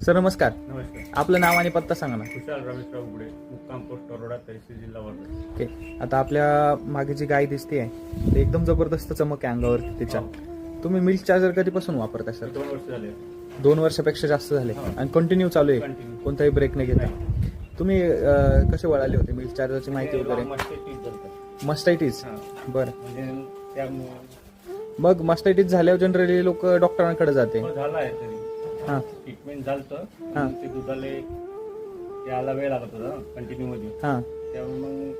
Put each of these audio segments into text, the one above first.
Sir नमस्कार. नमस्कार. आपलं नाव आणि पत्ता सांगा ना. कुशाल रमेशराव गुडे, मुक्काम पोस्ट तरोडा, तहसील जिल्हा वर्धा. ओके. आता आपल्या मागे जी गाय दिसते ते एकदम जबरदस्त चमक आहे अंगावरती तिच्या. तुम्ही मिल्क चार्जर कधीपासून वापरताय सर? 2 वर्ष झाले. 2 वर्षापेक्षा जास्त झाले आणि कंटिन्यू चालू आहे, Continue. कोणताही ब्रेक नाही घेता. तुम्ही कसे वळाले होते मिल्क चार्जरची माहिती वगैरे? मस्टायटिस. बरं. म्हणजे त्यामुळे मग मस्टायटिस झाल्यावर जनरली लोक डॉक्टरांकडे जाते. झाला आहे तरी हां ट्रीटमेंट झालं हां. तर ते दुधाले त्याला वेळ लागत होता कंटिन्यू मध्ये. हां. त्यामुळे मग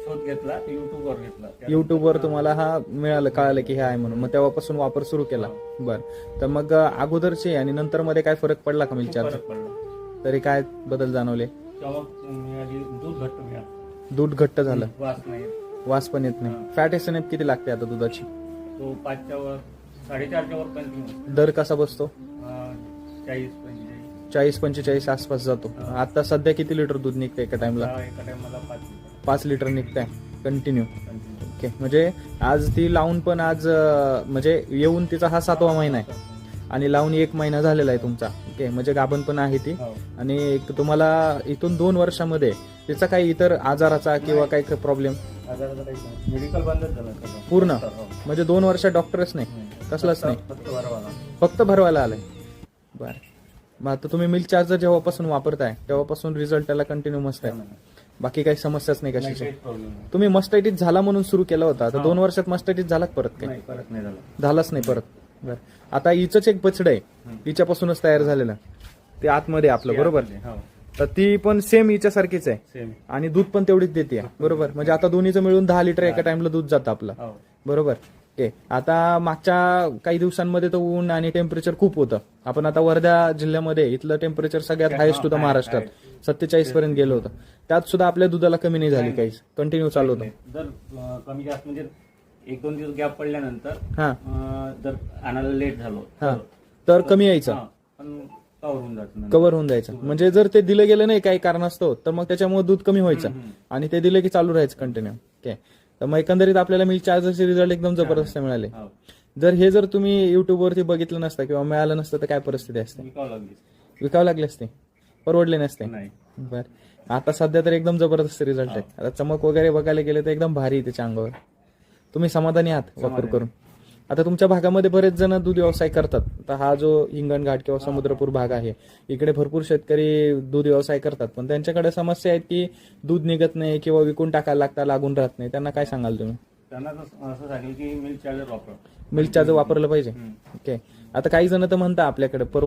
शोध घेतला, युट्यूबवर घेतला. युट्यूबवर तुम्हाला कळालं की हे आहे म्हणून, मग तेव्हापासून वापर सुरू केला. बरं. तर मग अगोदरचे आणि नंतर मध्ये काय फरक पडला का मिल्क चार्जर? फरक पडला. तरी काय बदल जाणवले? चमक मिळाली, दूध घट्ट मिळालं, दूध घट्ट झालं, वास नाही. वास पण येत नाही. फॅट एसएनएफ किती लागते आता दुधाची? तो 5च्या वर 4.5च्या वर कंटिन्यू. दर कसा बसतो? 40-45 40-45 आसपास जातो. आता सध्या किती लिटर दूध निघतं एका टाइमला? एका टाइमला 5 लिटर 5 लिटर निघतंय कंटिन्यू. कंटिन्यू. ओके. म्हणजे आज ती लावून पण आज म्हणजे येऊन तिचा हा 7वा महिना आहे आणि लावून 1 महिना झालेला आहे तुमचा. ओके. म्हणजे गाभण पण आहे ती. हो. आणि तुम्हाला इथून 2 वर्षामध्ये तिचा काही इतर आजाराचा किंवा काही प्रॉब्लेम? आजाराचं काही नाही. मेडिकल बंदच झालं सगळं. पूर्ण? हो. म्हणजे 2 वर्षात डॉक्टरच नाही, कसलाच नाही, फक्त भरवाला. फक्त भरवायला आलाय. बरं. मग आता तुम्ही मिल्क चार्जर जेव्हापासून वापरताय तेव्हापासून रिझल्ट त्याला कंटिन्यू मस्त आहे, बाकी काही समस्याच नाही नाही, कशाची? काहीच प्रॉब्लेम नाही. तुम्ही मस्टायटिस झाला म्हणून सुरू केला होता, आता 2 वर्षात मस्टायटिस झाला का परत? काही नाही, परत नाही झालं. झालाच नाही परत. बरं. आता हिचंच एक बछड आहे, तिच्यापासूनच तयार झालेलं ते आतमध्ये आपलं, बरोबर? हो. तर ती पण सेम हिच्यासारखीच आहे सेम. आणि दूध पण तेवढीच देते, बरोबर? म्हणजे आता दोन्हीचं मिळून 10 लिटर एका टाइमला दूध जातं आपलं, हो. बरोबर? ओके. आता मागच्या काही दिवसांमध्ये तर ऊन आणि टेम्परेचर खूप होतं. आपण आता वर्धा जिल्ह्यामध्ये इथलं टेम्परेचर सगळ्यात हायेस्ट होतं महाराष्ट्रात, 47 पर्यंत गेलं होतं. त्यात सुद्धा आपल्या दुधाला कमी नाही झाली काहीच, कंटिन्यू चालू होतं. जर कमी जास्त म्हणजे 1-2 दिवस गॅप पडल्यानंतर हा जर आणायला लेट झालो हा तर कमी यायचं, पण कव्हर होऊन जातं नंतर. कव्हर होऊन जायचं. म्हणजे जर ते दिलं गेलं नाही काही कारणास्तव तर मग त्याच्यामुळे दूध कमी व्हायचं आणि ते दिलं की चालू राहायचं कंटिन्यू. ओके. तर मग एकंदरीत आपल्याला मिल्क चार्जरचे रिझल्ट एकदम जबरदस्त मिळाले. हो. जर तुम्ही युट्यूबवरती बघितलं नसतं किंवा मिळालं नसतं तर काय परिस्थिती असते? विकावं लागली. विकावं लागले असते, परवडले नसते. नाही. बरं. आता सध्या तर एकदम जबरदस्त रिझल्ट आहे. आता चमक वगैरे बघायला गेले तर एकदम भारी आहे त्याच्या अंगावर. तुम्ही समाधानी आहात वापर करून? आता तुमच्या भागामध्ये बरेच जण दूध व्यवसाय करतात. तर हा जो हिंगणघाट किंवा समुद्रपूर भाग आहे, इकडे भरपूर शेतकरी दूध व्यवसाय करतात, पण त्यांच्याकडे समस्या आहेत की दूध निघत नाही किंवा विकून टाकायला लागतं, लागून राहत नाही. त्यांना काय सांगाल तुम्ही? त्यांना असं सांगेल की मिल्क चार्जर वापर. मिल्क चार्जर वापरलं पाहिजे. ओके. आता काही जण तर म्हणतात आपल्याकडे